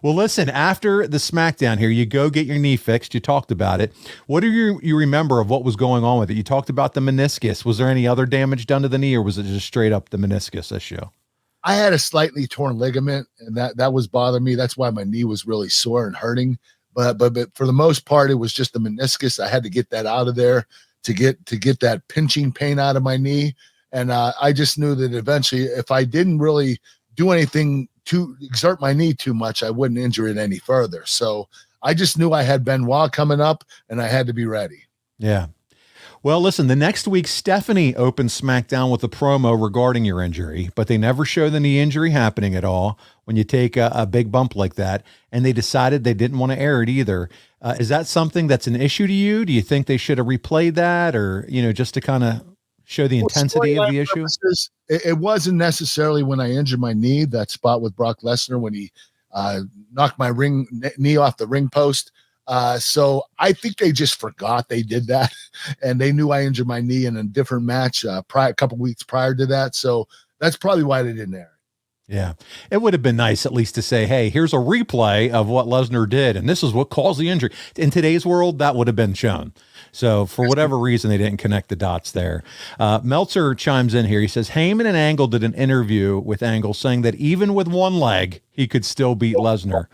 Well, listen, after the SmackDown here, you go get your knee fixed. You talked about it. What do you remember of what was going on with it? You talked about the meniscus. Was there any other damage done to the knee, or was it just straight up the meniscus issue? I had a slightly torn ligament, and that was bothering me. That's why my knee was really sore and hurting. But for the most part, it was just the meniscus. I had to get that out of there to get that pinching pain out of my knee. And I just knew that eventually, if I didn't really do anything to exert my knee too much, I wouldn't injure it any further. So I just knew I had Benoit coming up, and I had to be ready. Yeah. Well, listen, the next week, Stephanie opened SmackDown with a promo regarding your injury, but they never show the knee injury happening at all when you take a big bump like that, and they decided they didn't want to air it either. Is that something that's an issue to you? Do you think they should have replayed that, or, just to kind of show the intensity of the issue? Purposes, it wasn't necessarily when I injured my knee, that spot with Brock Lesnar when he knocked my knee off the ring post. So I think they just forgot they did that, and they knew I injured my knee in a different match a couple weeks prior to that. So that's probably why they didn't air it. Yeah, it would have been nice at least to say, hey, here's a replay of what Lesnar did, and this is what caused the injury. In today's world, that would have been shown. So for whatever reason, they didn't connect the dots there. Meltzer chimes in here. He says, Heyman and Angle did an interview with Angle saying that even with one leg, he could still beat Lesnar.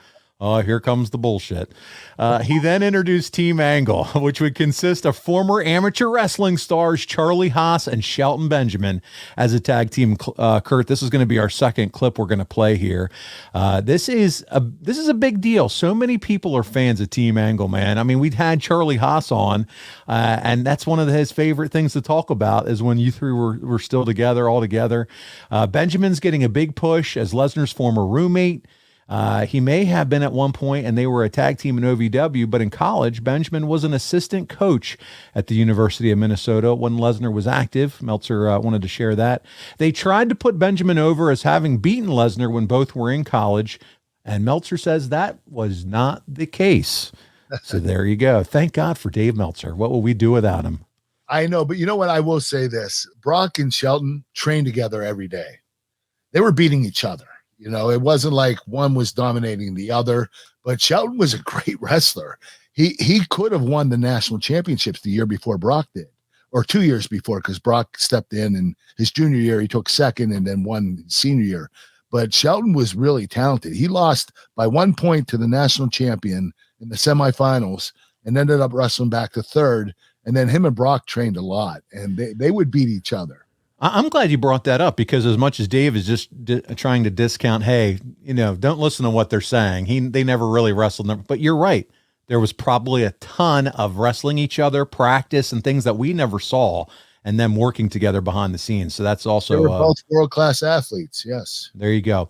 Oh, here comes the bullshit. He then introduced Team Angle, which would consist of former amateur wrestling stars Charlie Haas and Shelton Benjamin as a tag team. Kurt, this is going to be our second clip we're going to play here. This is a big deal. So many people are fans of Team Angle, man. I mean, we'd had Charlie Haas on, and that's one of his favorite things to talk about is when you three were still together, all together. Benjamin's getting a big push as Lesnar's former roommate. He may have been at one point, and they were a tag team in OVW, but in college, Benjamin was an assistant coach at the University of Minnesota when Lesnar was active. Meltzer wanted to share that. They tried to put Benjamin over as having beaten Lesnar when both were in college, and Meltzer says that was not the case. So there you go. Thank God for Dave Meltzer. What will we do without him? I know, but you know what? I will say this. Brock and Shelton trained together every day. They were beating each other. It wasn't like one was dominating the other, but Shelton was a great wrestler. He could have won the national championships the year before Brock did, or 2 years before, because Brock stepped in his junior year, he took second and then won senior year. But Shelton was really talented. He lost by 1 point to the national champion in the semifinals and ended up wrestling back to third. And then him and Brock trained a lot, and they would beat each other. I'm glad you brought that up, because as much as Dave is just trying to discount, hey, don't listen to what they're saying. They never really wrestled them. But you're right. There was probably a ton of wrestling each other, practice, and things that we never saw, and them working together behind the scenes. So that's also they were both world-class athletes. Yes. There you go.